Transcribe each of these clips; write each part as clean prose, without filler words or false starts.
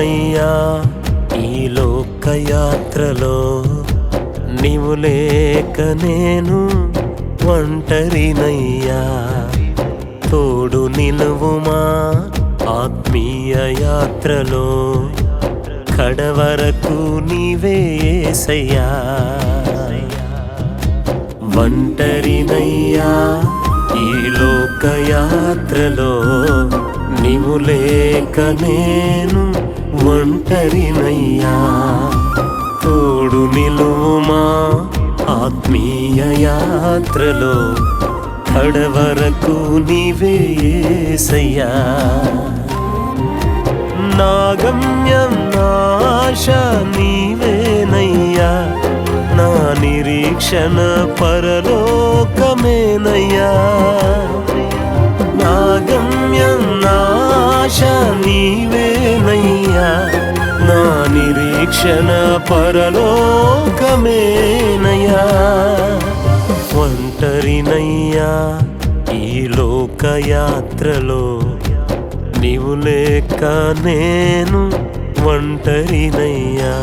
ఒంటరినయ్యా ఈ లోకయాత్రలో, నీవు లేక నేను ఒంటరినయ్యా. తోడు నిలువుమా ఆత్మీయ యాత్రలో, కడవరకు నీవే యేసయ్యా. ఒంటరినయ్యా ఈ లోకయాత్రలో, నీవు లేక నేను ఒంటరినయ్యా. తోడు నిలువుమా ఆత్మీయ యాత్రలో, కడవరకు నీవే యేసయ్యా. నా గమ్యం నా ఆశ నీవేనయ్యా, నా నిరీక్షణ పరలోకమేనయ్యా. నా గమ్యం నా ఆశ నీవేనయ్యా, నా నిరీక్షణ పరలోకమేనయ్యా. ఒంటరినయ్యా ఈ లోకయాత్రలో, నీవు లేక నేను ఒంటరినయ్యా.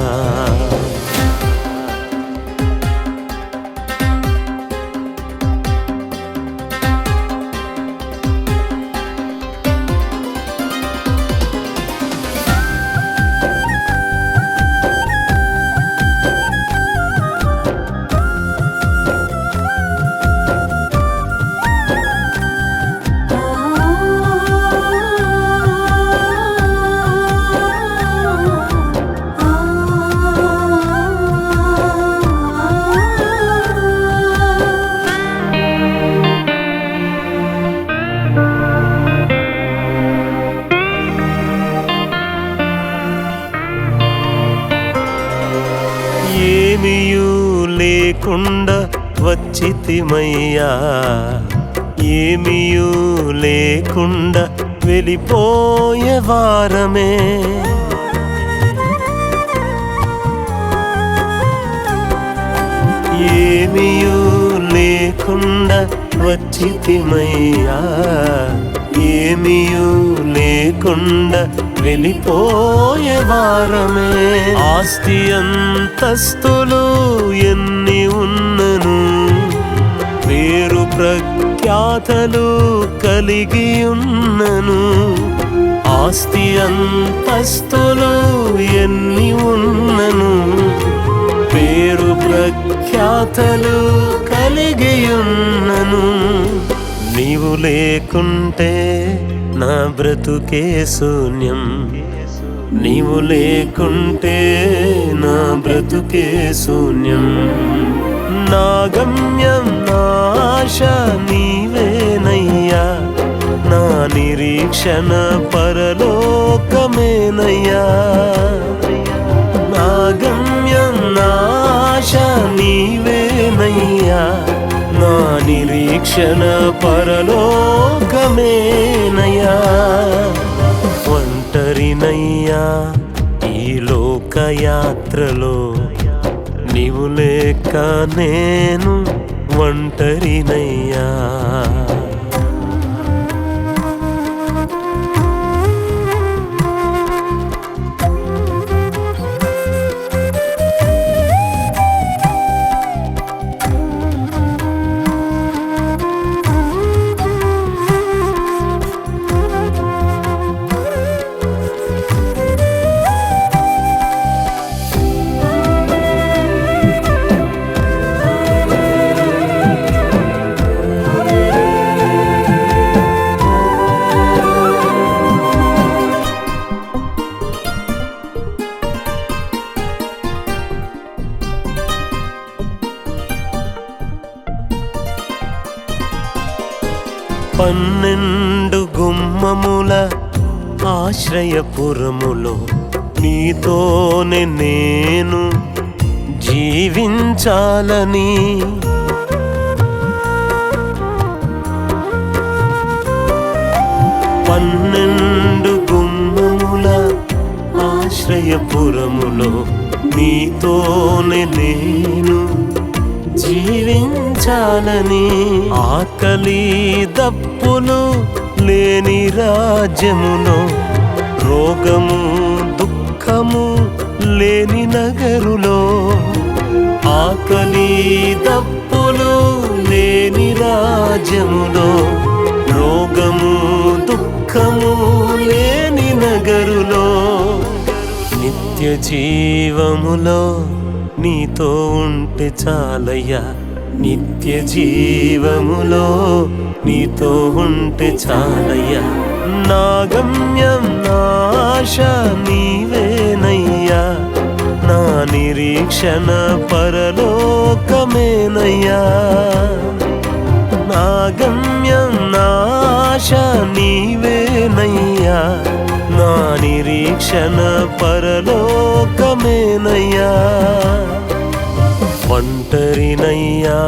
ఏమియూ లేకుండా వచ్చితిమయ్యా, ఏమియూ లేకుండా వెళ్ళిపోయే వారమే. ఏమియూ లేకుండా వచ్చితిమయ్యా, ఏమియూ లేకుండా వెళ్ళిపోయే వారమే. ఆస్తి అంతస్తులు ఎన్ని ఉన్నను, పేరు ప్రఖ్యాతలు కలిగి ఉన్నను. ఆస్తి అంతస్తులు ఎన్ని ఉన్నను, పేరు ప్రఖ్యాతలు కలిగి ఉన్నను. నీవు లేకుంటే నా బ్రతుకే శూన్యం, నీవు లేకుంటే నా బ్రతుకే శూన్యం. నా గమ్యం నా ఆశ నీవేనయ్యా, నా నిరీక్షణ పరలోకమేనయ్యా. నా గమ్యం నా ఆశ నీవేనయ్యా, నా నిరీక్షణ పరలోకమేనయ్యా. ఒంటరినయ్యా ఈ లోకయాత్రలో, నీవు లేక నేను ఒంటరినయ్యా. పన్నెండు గుమ్మముల ఆశ్రయపురములో, నీతోనే నేను జీవించాలని. పన్నెండు గుమ్మముల ఆశ్రయపురములో, నీతోనే నేను జీవించాలని. ఆకలి దప్పులు లేని రాజ్యములో, రోగము దుఃఖ దుఃఖము లేని నగరులో, ఆకలి దప్పులు లేని రాజ్యములో, రోగము దుఃఖము లేని నగరులో, నిత్య జీవములో నీతో ఉంటే చాలయ్యా, నిత్య జీవములో నీతో ఉంటే చాలయ్యా. నా గమ్యం నా ఆశ నీవేనయ్యా, నా నిరీక్షణ పరలోకమేనయ్యా. నా గమ్యం నా ఆశ నీవేనయ్యా, నా నిరీక్షణ పరలోకమేనయ్యా. ఒంటరినయ్యా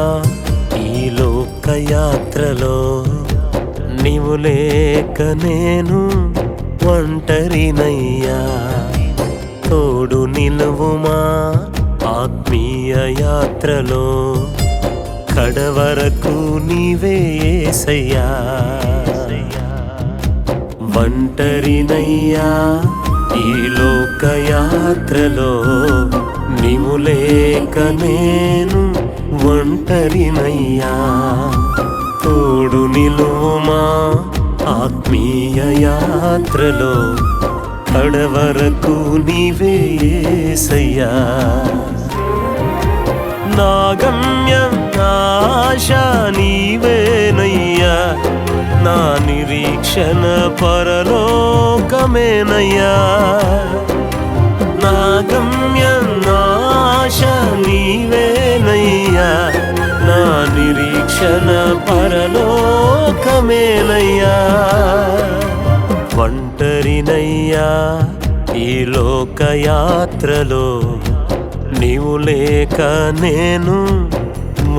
ఈ లోకయాత్రలో, నీవు లేక నేను ఒంటరినయ్యా. తోడు నిలువుమా ఆత్మీయ యాత్రలో, కడవరకు నీవే యేసయ్యా. ఒంటరినయ్యా ఈ లోకయాత్రలో, నీవు లేక నేను ఒంటరినయ్యా. తోడు నిలువుమా ఆత్మీయ యాత్రలో, కడవరకు నీవే యేసయ్యా. నా గమ్యం నా ఆశ నీవేనయ్యా, నా నిరీక్షణ పరలోకమేనయ్యా. నా గమ్యం నా ఆశ నీవేనయ్యా, నా నిరీక్షణ పరలోకమేనయ్యా. ఒంటరినయ్యా ఈ లోకయాత్రలో, నీవు లేక నేను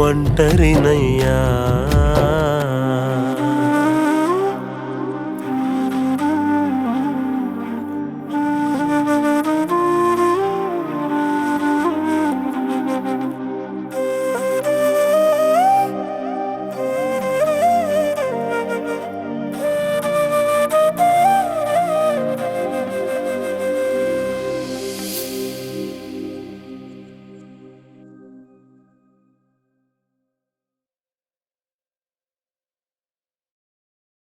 ఒంటరినయ్యా.